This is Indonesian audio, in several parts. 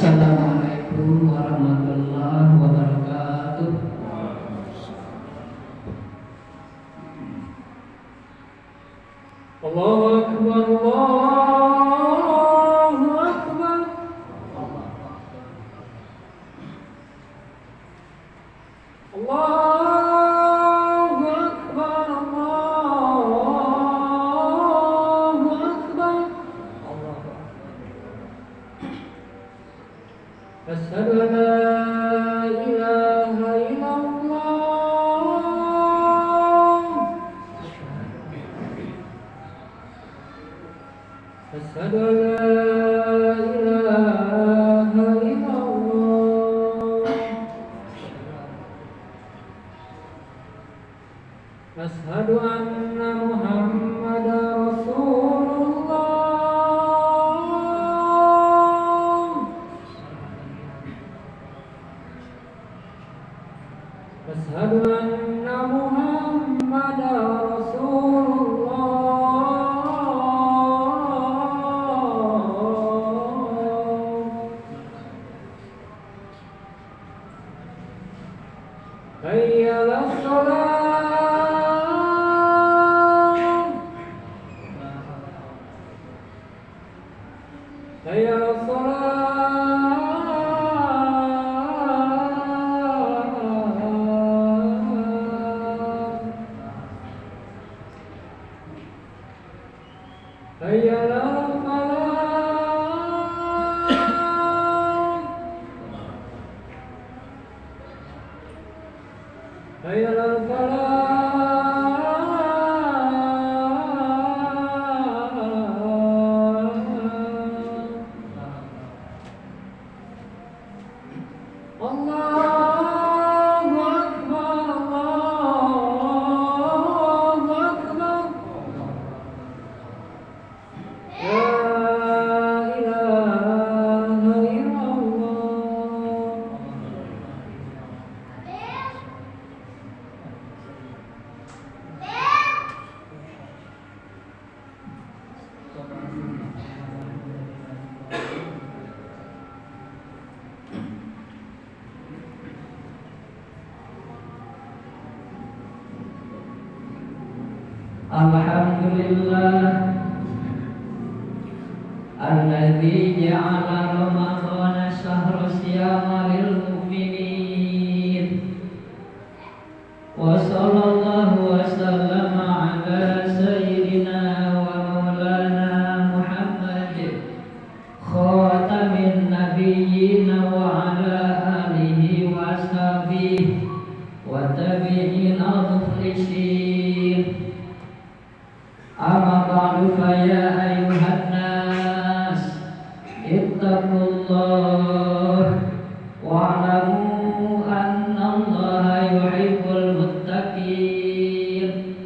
Assalamualaikum warahmatullahi wabarakatuh. Allahu Akbar, Allahu Akbar. Allahu Akbar, Allahu Akbar. Asyhadu an la ilaha illallah. Asyhadu an la ilaha illallah. Asyhadu anna Muhammadar Rasulullah. Asyhadu anna Muhammadar Rasulullah. Hayya 'alas shalah. Hayya 'alas shalah. Hayya 'alal falah. Hayya 'alal falah. Allahu Akbar, Allahu Akbar. La ilaha illallah. Alhamdulillah alladzi ja'ala ramadhana syahra siyama lil mu'minin wa sallallahu wa sallama ala sayyidina wa maulana Muhammad khatamin nabiyyin wa ala alihi wa sahbihi wa tabi'in al-mukhlisin. Amma ba'du fa ya ayyuhan nas ittaqullah wa'lamu anna Allaha yuhibbul muttaqin.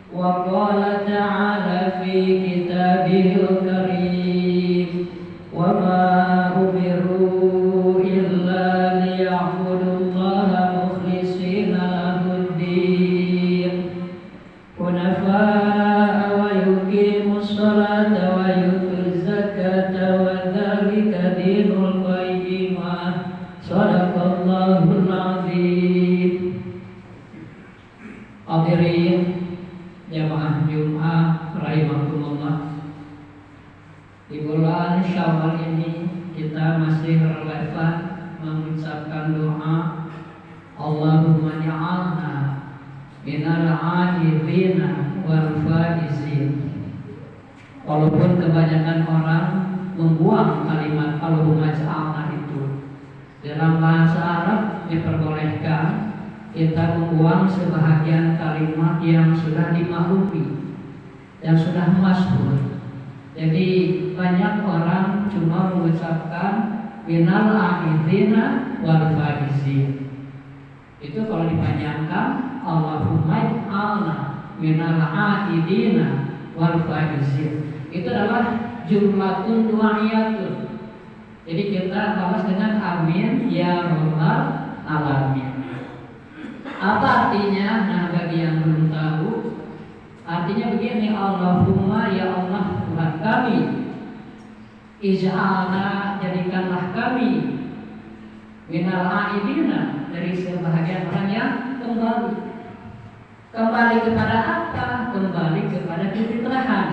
Wa qala ta'ala fi kitabihil karim wa ma umiru illa liya'budullaha mukhlishina lahud-din hunafa salata wa yutuz zakata wa dzalika dinul qayyimah. Shadaqallahul azim. Hadirin jamaah Jumat rahimakumullah. Di bulan Syawal ini kita masih relevan mengucapkan doa Allahumma ja'alna minal 'akhirina wal faizin. Walaupun kebanyakan orang membuang kalimat Allahumma ja'alna itu, dalam bahasa Arab diperbolehkan kita membuang sebahagian kalimat yang sudah dimaklumi, yang sudah masyhur. Jadi banyak orang cuma mengucapkan minal akhirina wal faizin. Itu kalau dipanjangkan Allahumma ja'alna minal akhirina wal faizin. Itu adalah jumlatun du'iyatun. Jadi kita balas dengan amin ya rabbal alamin. Apa artinya? Nah, bagi yang belum tahu, artinya begini: Allahumma, ya Allah Tuhan kami, Ij'alna, jadikanlah kami minal aidina, dari sebahagian orang yang kembali. Kembali kepada apa? Kembali kepada kefitrahan.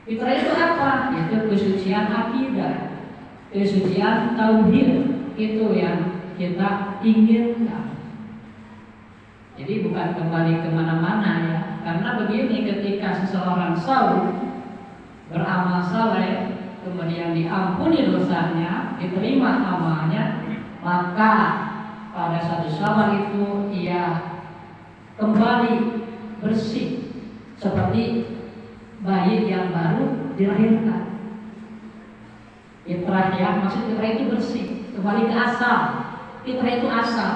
Fitrah itu apa? Yaitu kesucian akidah, kesucian tauhid. Itu yang kita inginkan. Jadi bukan kembali kemana-mana ya. Karena begini, ketika seseorang saleh, beramal saleh, kemudian diampuni dosanya, diterima amalnya, maka pada satu saat itu ia kembali bersih seperti bayi yang baru dilahirkan. Fitrah ya, maksud fitrah itu bersih, kembali ke asal. Fitrah itu asal.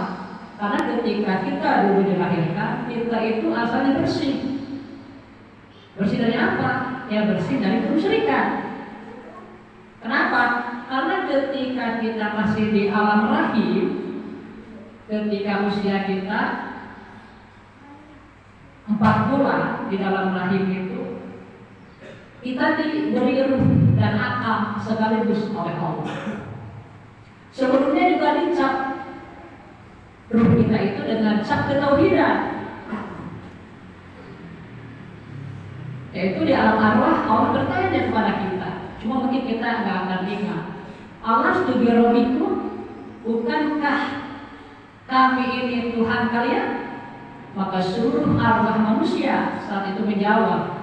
Karena ketika kita dulu dilahirkan, kita itu asalnya bersih. Bersih dari apa? Ya bersih dari kemusyrikan. Kenapa? Karena ketika kita masih di alam rahim, ketika usia kita 4 bulan di dalam rahim itu, kita diberi ruh dan akal sekaligus oleh Allah. Sebelumnya juga dicap ruh kita itu dengan cap ketauhidan, yaitu di alam arwah Allah bertanya kepada kita. Cuma mungkin kita nggak akan ingat. Allah setuju robiku, bukankah kami ini Tuhan kalian? Maka seluruh arwah manusia saat itu menjawab,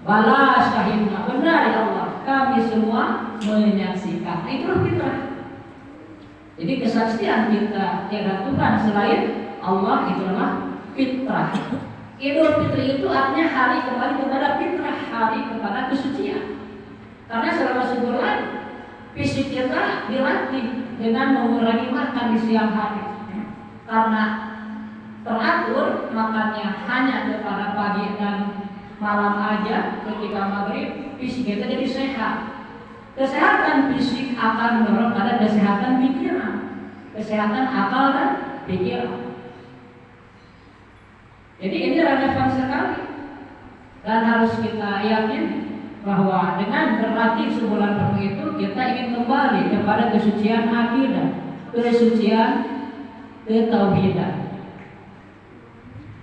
bala syahidna, benar ya Allah, kami semua menyaksikan. Itulah fitrah. Jadi kesaksian kita tiada Tuhan selain Allah, itulah fitrah. Idul Fitri itu artinya hari kembali kepada fitrah, hari kepada kesucian. Karena selama sebulan fisik kita dilatih dengan mengurangi makan di siang hari. Karena teratur makannya hanya kepada pagi dan malam aja, ketika maghrib fisik kita jadi sehat. Kesehatan fisik akan mendorong pada kesehatan pikiran, kesehatan akal dan pikiran. Jadi ini relevan sekali dan harus kita yakin bahwa dengan berlatih sebulan penuh itu kita ingin kembali kepada kesucian akidah, kesucian ketauhidan.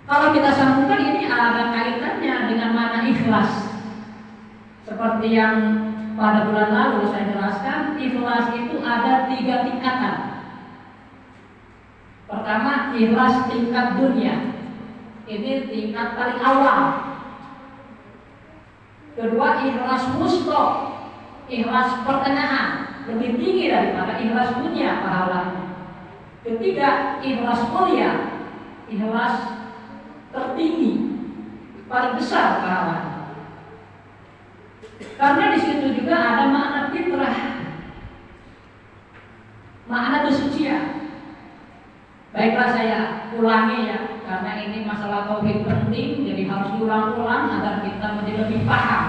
Kalau kita sambungkan, ini ada kaitannya dengan makna ikhlas. Seperti yang pada bulan lalu saya jelaskan, ikhlas itu ada 3 tingkatan. Pertama, ikhlas tingkat dunia. Ini tingkat paling awal. Kedua, ikhlas musto, ikhlas pertengahan, lebih tinggi daripada ikhlas dunia pahalanya. Ketiga, ikhlas mulia, ikhlas tertinggi, paling besar pahalanya. Karena di situ juga ada makna fitrah, makna kesucian. Baiklah, saya ulangi ya, karena ini masalah tauhid penting, jadi harus diulang-ulang agar kita menjadi lebih paham.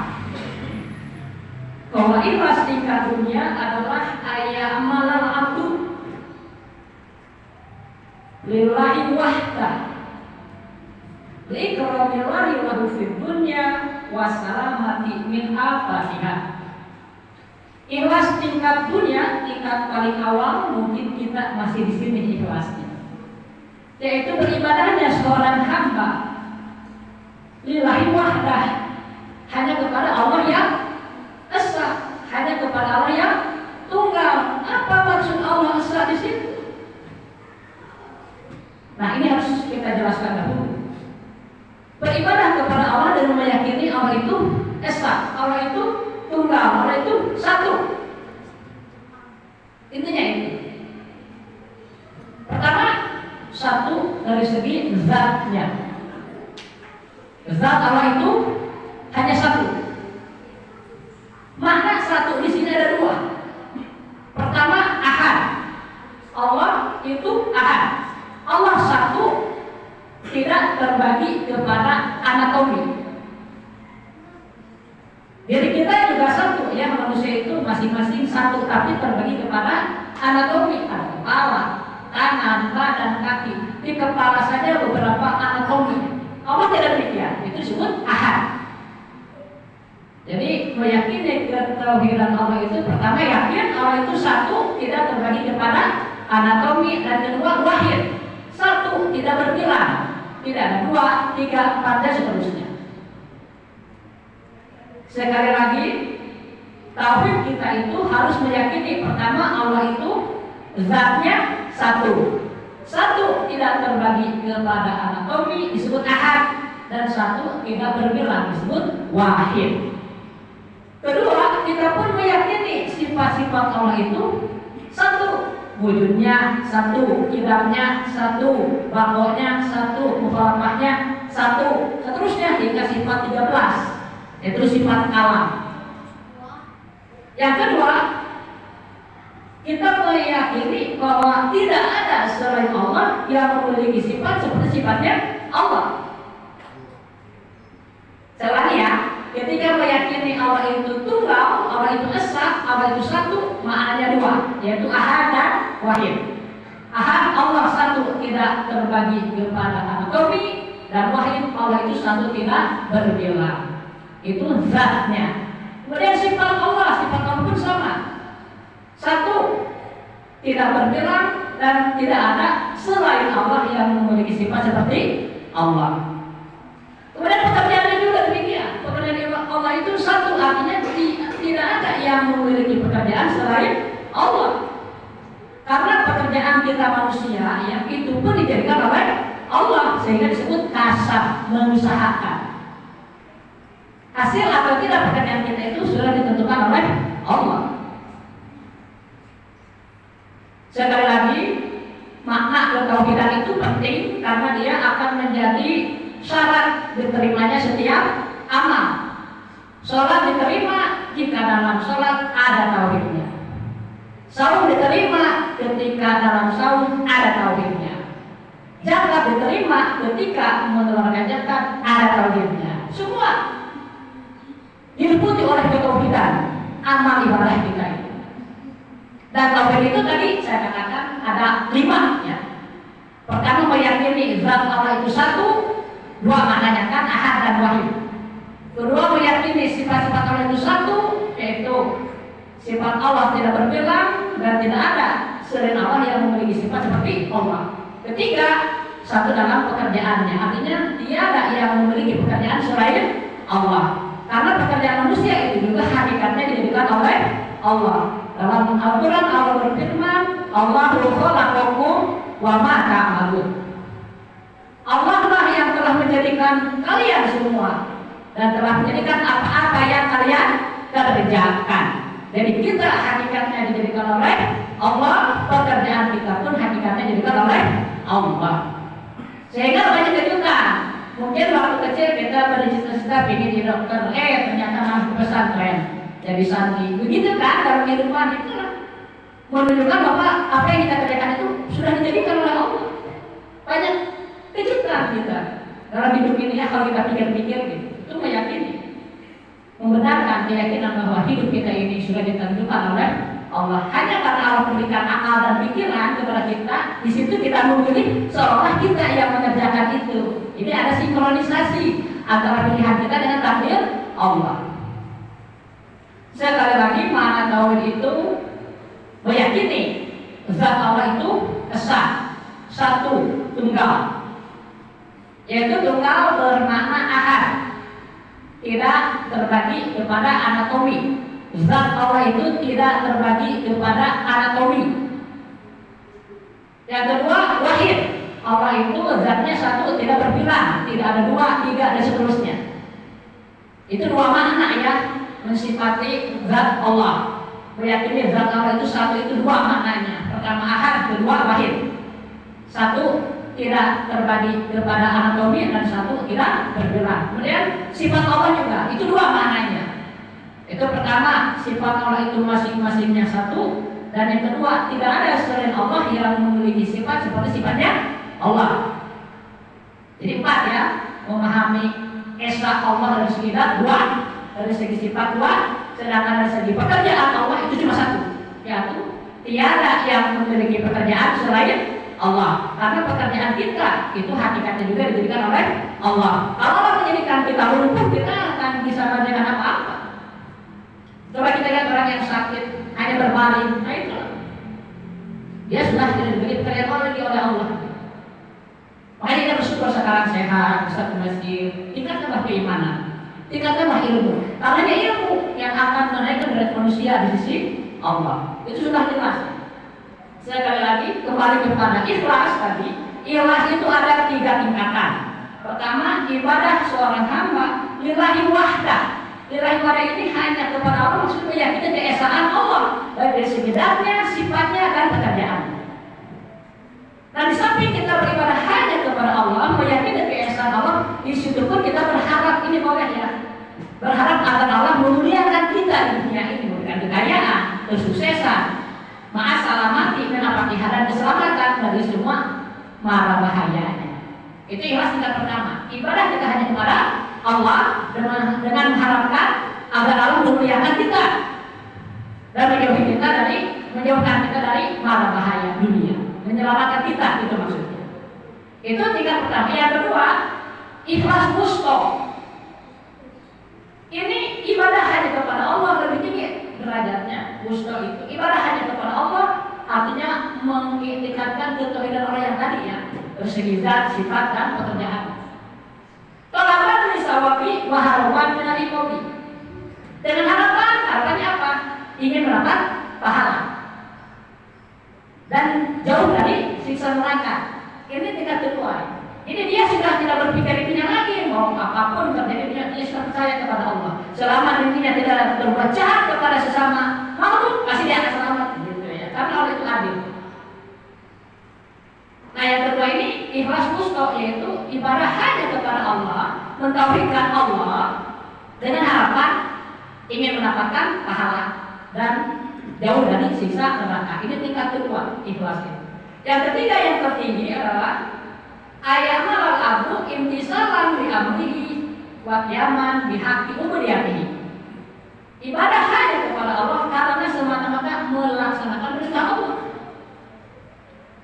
Bahwa ikhlas tingkat dunia adalah ayamalal abdu lillahi wahdah, liikramillahi lahu fid dunya wassalamati min afatiha. Ikhlas tingkat dunia, tingkat paling awal, mungkin kita masih di sini ikhlasnya, yaitu beribadahnya seorang hamba lillahi wahdah, hanya kepada Allah yang esa, hanya kepada Allah yang tunggal. Apa maksud Allah esa di situ? Nah, ini harus kita jelaskan dahulu. Beribadah kepada Allah dan meyakini Allah itu esa, Allah itu tunggal, Allah itu satu. Intinya itu. Pertama, satu dari segi zatnya. Zat Allah itu hanya satu. Makna satu di sini ada 2. Pertama, ahad. Allah itu ahad. Allah satu, tidak terbagi kepada anatomi. Diri kita juga satu ya, manusia itu masing-masing satu, tapi terbagi kepada anatomi. Ada kepala, tangan, badan, kaki. Di kepala saja beberapa anatomi. Allah tidak demikian. Itu disebut ahad. Jadi meyakini ketauhidan Allah itu pertama yakin Allah itu satu, tidak terbagi kepada anatomi, dan kedua wahid, satu, tidak berbilang, tidak ada dua, tiga, empat, dan seterusnya. Sekali lagi, tauhid kita itu harus meyakini pertama Allah itu zatnya satu, satu, tidak terbagi kepada anatomi, disebut ahad, dan satu, tidak berbilang, disebut wahid. Kedua, kita pun meyakini sifat-sifat Allah itu satu, wujudnya satu, kidamnya satu, bakoknya satu, mukhalafahnya satu, seterusnya hingga sifat 13, yaitu sifat alam. Yang kedua, kita meyakini bahwa tidak ada selain Allah yang memiliki sifat seperti sifatnya Allah. Selain ya, ketika meyakini Allah itu tunggal, Allah itu esa, Allah itu satu, maknanya dua, yaitu ahad dan wahid. Ahad Allah satu, tidak terbagi kepada anatomi, dan wahid Allah itu satu, tidak berbilang. Itu zatnya. Kemudian sifat Allah pun sama, satu, tidak berbilang, dan tidak ada selain Allah yang memiliki sifat seperti Allah. Kemudian pekerjaannya juga demikian. Pekerjaan Allah itu satu, artinya tidak ada yang memiliki pekerjaan selain Allah. Karena pekerjaan kita manusia ya itu pun dijadikan oleh Allah, sehingga disebut kasab, mengusahakan. Hasil atau tidak pekerjaan kita itu sudah ditentukan oleh Allah. Sekali lagi, makna ketauhidan itu penting karena dia akan menjadi syarat diterimanya setiap amal. Sholat diterima jika dalam sholat ada tauhidnya. Saum diterima ketika dalam saum ada tauhidnya. Zakat diterima ketika mengeluarkan zakat ada tauhidnya. Semua diliputi oleh ketauhidan amal ibadah kita itu. Dan tauhid itu tadi saya katakan ada 5 ya. Pertama meyakini zat Allah itu satu, dua maknanya kan ahad dan wahid. Kedua meyakini sifat-sifat Allah itu satu, yaitu sifat Allah tidak berbilang dan tidak ada selain Allah yang memiliki sifat seperti Allah. Ketiga, satu dalam pekerjaannya, artinya tiada yang memiliki pekerjaan selain Allah. Karena pekerjaan manusia itu juga hakikatnya dijadikan oleh Allah. Dalam Al-Quran Allah berfirman, Allahu khalaqakum wa ma ta'malun. Allah lah yang telah menjadikan kalian semua dan telah menjadikan apa-apa yang kalian kerjakan. Jadi kita hakikatnya dijadikan oleh Allah, pekerjaan kita pun hakikatnya dijadikan oleh Allah. Sehingga banyak kejutan. Mungkin waktu kecil kita bercita-cita ingin jadi dokter, ternyata masuk pesantren jadi santri. Begitu kan dalam kehidupan itu menunjukkan bahwa apa yang kita kerjakan itu sudah dijadikan oleh Allah. Banyak kejutan kita dalam hidup ini ya kalau kita pikir-pikir gitu. Itu meyakini, membenarkan keyakinan bahwa hidup kita ini sudah ditentukan oleh Allah. Hanya karena Allah memberikan akal dan pikiran kepada kita, di situ kita memilih seolah kita yang mengerjakan itu. Ini ada sinkronisasi antara pilihan kita dengan takdir Allah. Sekali lagi, makna tauhid itu meyakini zat Allah itu esa, satu, tunggal. Yaitu tunggal bermakna ahad, tidak terbagi kepada anatomi. Zat Allah itu tidak terbagi kepada anatomi. Yang kedua, wahid. Allah itu zatnya satu, tidak berbilang, tidak ada dua, tiga, dan seterusnya. Itu dua makna ya, mensifati zat Allah. Meyakini zat Allah itu satu, itu dua maknanya. Pertama ahad, kedua wahid. Satu, tidak terbagi kepada anatomi, dan satu tidak berbilang. Kemudian sifat Allah juga, itu dua maknanya. Itu pertama, sifat Allah itu masing-masingnya satu, dan yang kedua, tidak ada selain Allah yang memiliki sifat seperti sifatnya Allah. Jadi 4 ya, memahami esa Allah dari segi dua, dari segi sifat dua, sedangkan dari segi pekerjaan Allah itu cuma satu, yaitu tiada yang memiliki pekerjaan selain Allah. Karena pekerjaan kita itu hakikatnya juga dijadikan oleh Allah. Kalau Allah menjadikan kita lumpuh, kita akan bisa mengerjakan apa-apa. kemarin. Nah itu dia sudah tidak diberi lagi oleh Allah. Makanya kita bersyukur sekarang sehat, bisa ke masjid. Tingkatkanlah keimanan, tingkatkanlah ilmu. Karena ilmu yang akan menaikkan derajat manusia di sisi Allah. Itu sudah jelas. Sekali lagi kembali kepada ikhlas tadi. Ikhlas itu ada 3 tingkatan. Pertama, ibadah seorang hamba lillahi wahdah. Lillahi wahdah ini hanya kepada Allah, maksudnya meyakini keesaan Allah dari segi zatnya, sifatnya dan pekerjaannya. Nah, di samping kita beribadah hanya kepada Allah, meyakini keesaan Allah, di situ pun kita berharap ini boleh ya. Berharap agar Allah memuliakan kita di dunia ini, memberikan kekayaan, kesuksesan, ma'asalamati dan apakah dan keselamatan dari semua mara bahayanya. Itu ikhlas tingkat pertama. Ibadah kita hanya kepada Allah dengan mengharapkan agar Allah memuliakan kita dan menjauhkan kita dari mara bahaya dunia, menyelamatkan kita, itu maksudnya. Itu tingkat pertama. Yang kedua, ikhlas wusta. Ini ibadah hanya kepada Allah, lebih tinggi derajatnya. Wusta itu ibadah hanya kepada Allah, artinya mengitikadkan ketauhidan orang yang tadi ya, bersegi zat, sifat dan pekerjaan. Tolaban lisawabi waharawan menari kopi. Dengan harapannya apa? Ingin mendapat pahala dan jauh dari siksa neraka. Ini tingkat kedua. Ini dia sudah tidak berpikir dirinya lagi, mau apapun terjadi dia sudah percaya kepada Allah. Selama dirinya tidak berbuat jahat kepada sesama makhluk, pasti dia akan selamat, gitu ya. Karena Allah itu adil. Nah, yang kedua ini ikhlas wusta, yaitu ibadah hanya kepada Allah, mentauhidkan Allah dengan harapan ingin mendapatkan pahala dan jauh dari siksa neraka. Ini tingkat kedua ikhlas itu. Yang ketiga yang tertinggi adalah ayamal al-abdu imtisalan bi amrihi wa qiyaman bi haqqi ubudiyatihi. Ibadah hanya kepada Allah karena semata-mata melaksanakan perintah Allah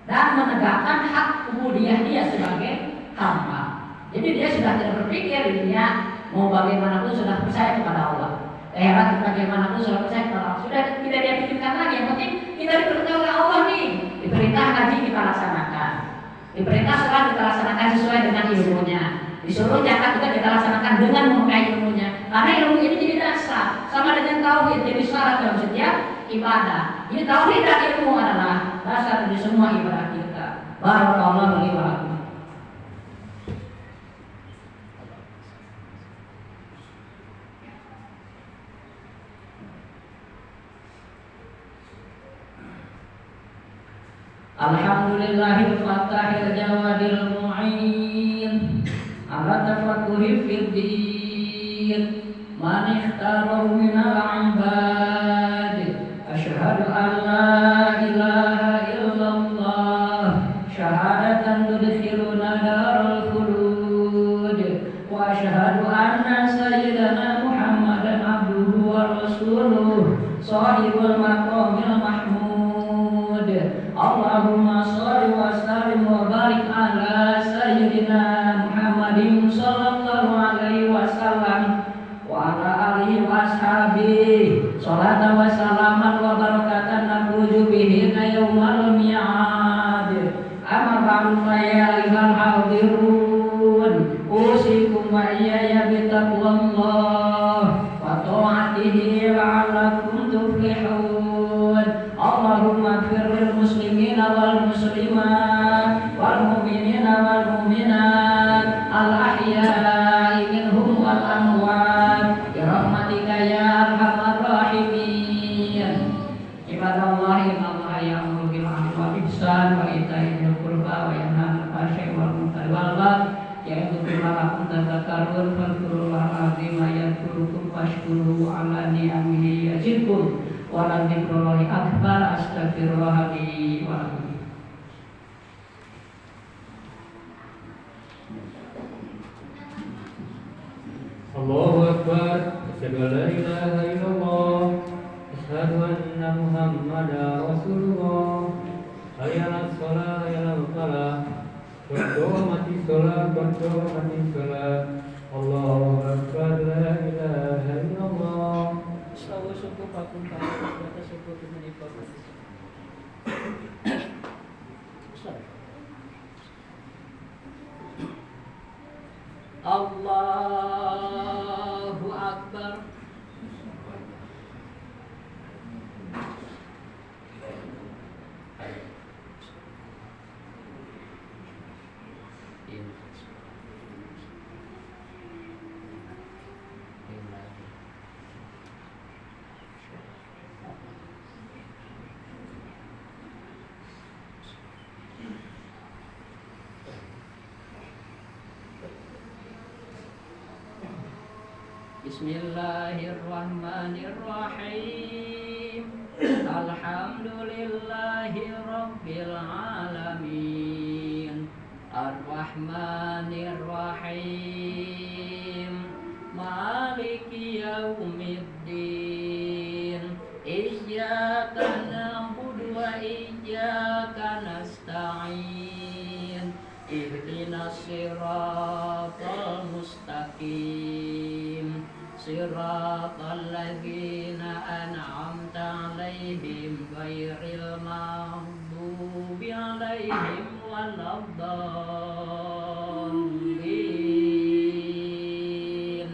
dan menegakkan hak ubudiyah dia sebagai hamba. Jadi dia sudah tidak berpikir dirinya mau bagaimanapun sudah percaya kepada Allah. Daerah bagaimanapun sudah percaya kepada Allah. Sudah tidak dia pikirkan lagi. Yang penting kita diperintah oleh Allah nih. Diperintah haji kita laksanakan. Diperintah sholat kita laksanakan sesuai dengan ilmunya. Disuruh zakat juga kita laksanakan dengan memakai ilmunya. Karena ilmu ini jadi dasar, sama dengan tauhid jadi syarat dalam setiap ibadah. Jadi tauhid dan ilmu adalah dasar dari semua ibadah kita. Barakallahu li wa lakum. Alhamdulillahil fatahil jawadil mu'in ala tafakuri fid din man ikhtarahu minal ibad asyhadu an la ilaha illallah syahadatan tudkhiluna darul khulud wa asyhadu anna sayyidana Muhammadan abduhu wa rasuluh shahibul maqamil mahmud. Allahumma shalli wa sallim wa barik ala sayyidina Muhammadin sallallahu alaihi wasallam wa ala alihi wa ashabihi sholatan wa salaman wa barakatan nakhruju bihi ka yaumal mi'ad. Amma ba'du fa ya ayyuhal hadirun usikum wa iyaya bi taqwallah wa ta'atihi la'allakum tuflihun. Allahumma ighfir muslimina wal muslimat wal mu'minina wal mu'minat al ahya'i minhum wal amwat bi rahmatika ya arhamar rahimin. Ibadallah innallaha ya'muru bil 'adli wal ihsan wa ita'i dzil qurba wa yanha 'anil fahsya'i wal munkari wal baghi ya'idzukum la'allakum tadhakkarun fadhkurullaha 'azima yadhkurukum washkuruhu 'ala ni'amihi yazidkum wa la dzikrullahi akbar. Astaghfirullah li wa lakum. Allahu akbar. Asyhadu an la ilaha illallah. Asyhadu anna Muhammadar Rasulullah. Hayya 'alas shalah, hayya 'alal falah. Qad mati shalah, qad mati shalah. Allahu akbar. La ilaha illallah. Sawu suku pakun kaya, kata suku teman Akbar. Bismillahirrahmanirrahim. Alhamdulillahi rabbil alamin. Ar-Rahmanir-Rahim. Maliki yaumiddin. Iyyaka na'budu wa iyyaka nasta'in. Ihdinas siratal mustaqim. Siratal ladzina an'amta 'alaihim ghairil maghdubi 'alaihim waladdallin.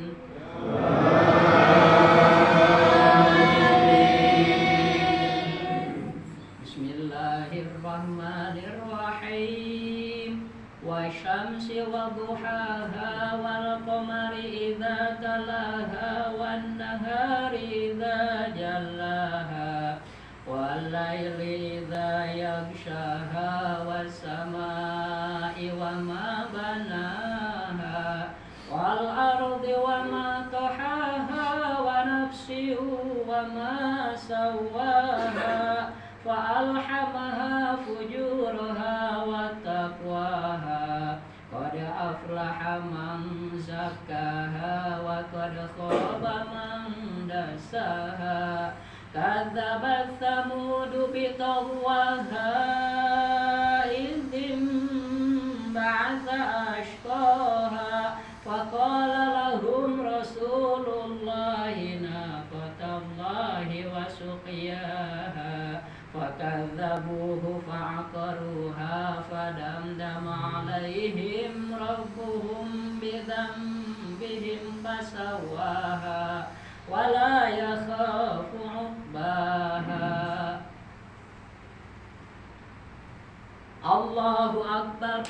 Bismillahirrahmanirrahim. Wasyamsi wadduhaha wal qamari idza talaha wan nahari idza jallaha wal laili idza yaghshaha was samai wa ma banaha wal ardi wa ma tahaha wa nafsin wa ma sawaha fa alhamaha fujuraha wa taqwaha. Qad aflaha man zakkaha wa qad khaba man dassaha. Kadzabat Thamud bitagwaha idh ba'atha ashqaha faqala lahum rasulullahi naqatallahi wa suqiyaha fakadzabuhu fa'aqaruha fadamdama 'alaihim rabbuhum bidzambihim fasawwaha wala yakhafu 'uqbaha. Allahu Akbar.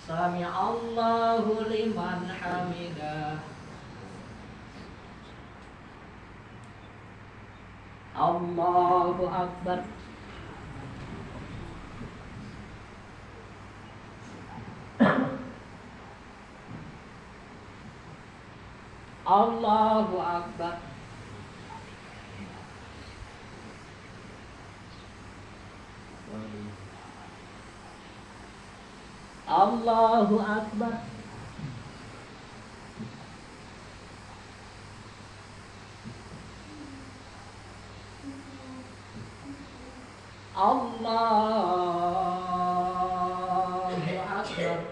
Sami Allahu liman hamidah. Allahu Akbar. Allahu Akbar. Allahu Akbar. Allahu Akbar.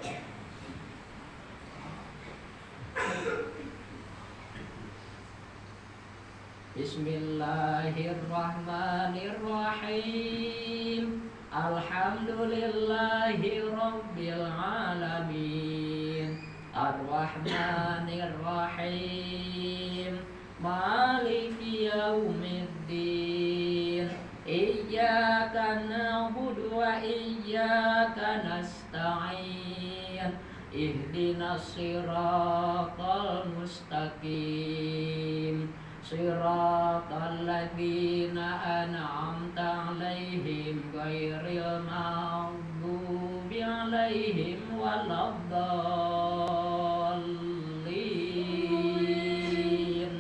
Bismillahirrahmanirrahim. Alhamdulillahi rabbil alamin. Ar-Rahmanir-Rahim. Maliki yaumiddin. Iyyaka na'budu wa iyyaka nasta'in. Ihdinas siratal mustaqim. Siratal ladzina an'amta 'alaihim ghairil maghdubi 'alaihim waladdallin.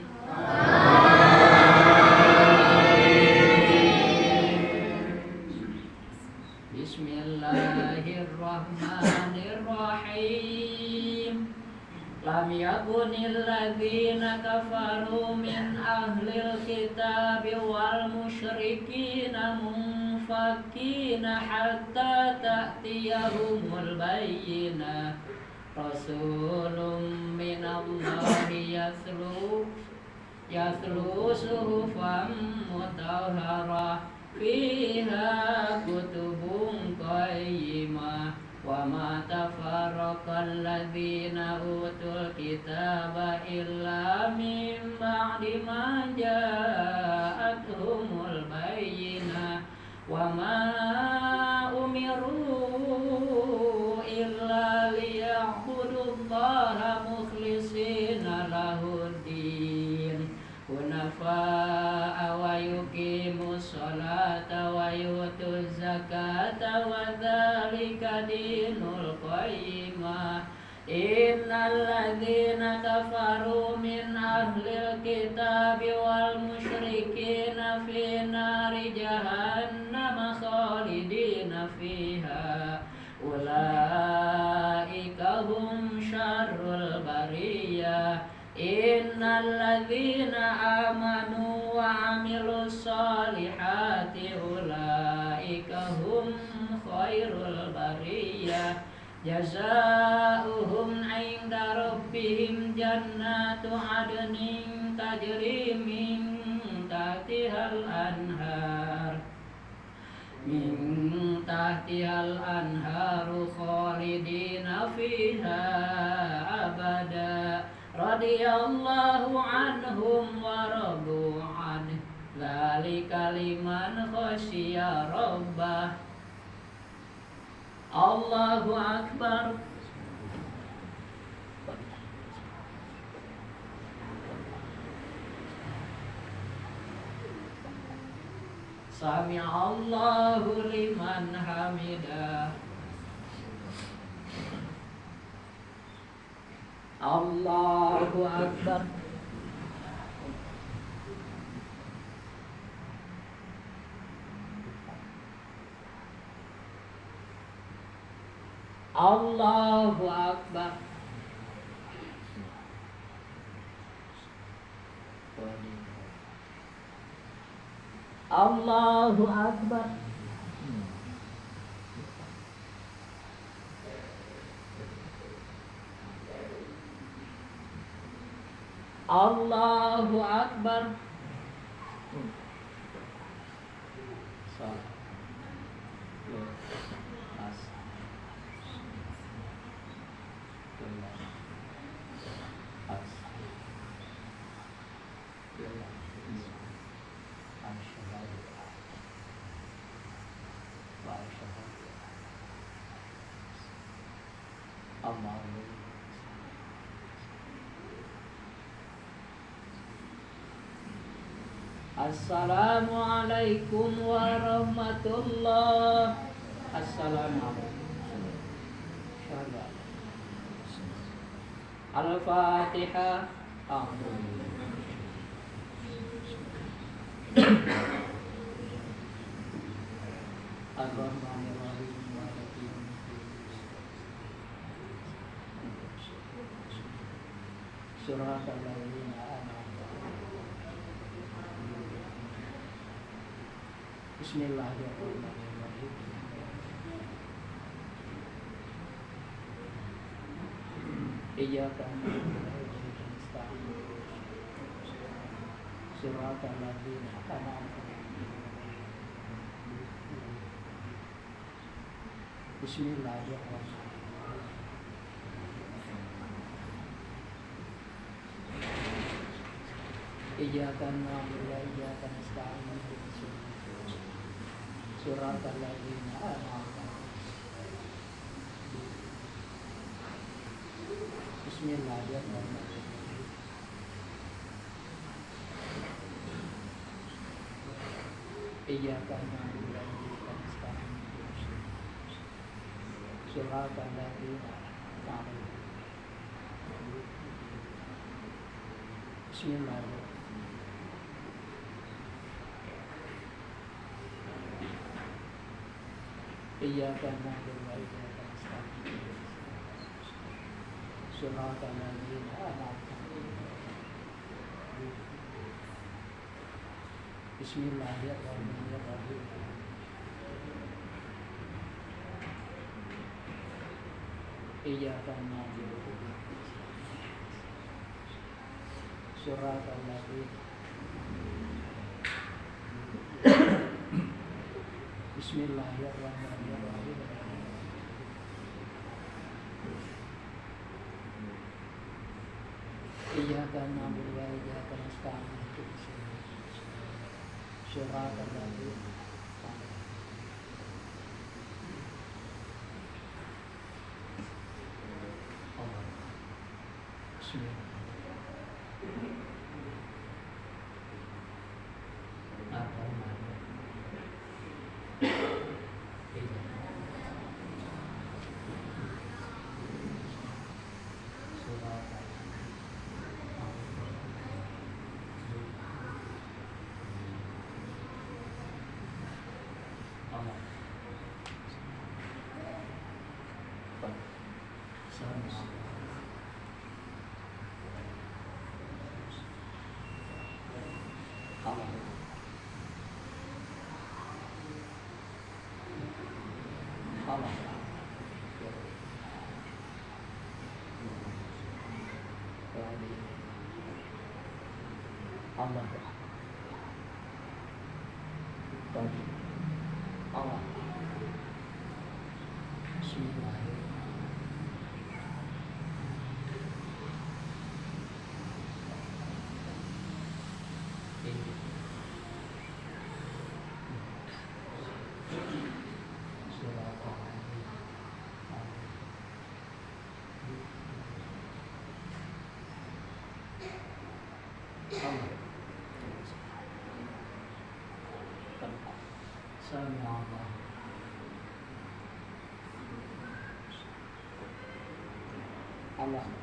Bismillahirrahmanirrahim. Lam yakunil ladzina kafaru min ahlil kitabi wal musyrikina munfakina hatta ta'tiyahumul bayyinah. Rasulun minallahi yatlu suhufan mutahharah fiha kutubun qayyimah wa ma tafarraqal ladzina utul kitaba illa min ba'di ma ja'atuhumul bayyinah wa ma umiru illa liya'budullaha mukhlishina lahuddin hunafa'a wa yuqimus sholata wa yutuz zakata wa dzalika dinul qayyimah innal ladzina kafaru min ahlil kitabi wal musyrikina fi nari jahannam khalidina fiha ulaika hum syarrul bariyah innal ladzina amanu wa amilus solihati ulaika hum khairul bariyah jazaohum 'inda rabbihim jannatu 'adnin tajri min tahtihal anharu khalidina fiha abada radiyallahu anhum wa radu anhu dzalika liman khasyiya rabbah. Allahu akbar. Sami Allahu liman hamidah. Allahu akbar. Allahu akbar. Allahu akbar. Allahu akbar. Assalamualaikum warahmatullah. Assalamualaikum. Al-Fatihah. Ar-Rahmanir-Rahim. Suratal ladzina an'amta Bismillahirrahmanirrahim. Iyyaka na'budu wa iyyaka nasta'in. Siratal ladzina an'amta 'alaihim. Bismillahirrahmanirrahim. Iyyaka na'budu wa iyyaka nasta'in. Siratal ladzina an'amta 'alaihim. Bismillahirrahmanirrahim. Iyyaka na'budu wa iyyaka nasta'in. Siratal ladzina an'amta 'alaihim. Bismillahirrahmanirrahim. Iyyaka na'budu wa iyyaka nasta'in. Siratal ladzina an'amta 'alaihim. Bismillahirrahmanirrahim. Iyyaka na'budu wa iyyaka nasta'in. Siratal ladzina Bismillahirrahmanirrahim. Iyyaka na'budu wa iyyaka nasta'in. Shiratal ladzina Amen.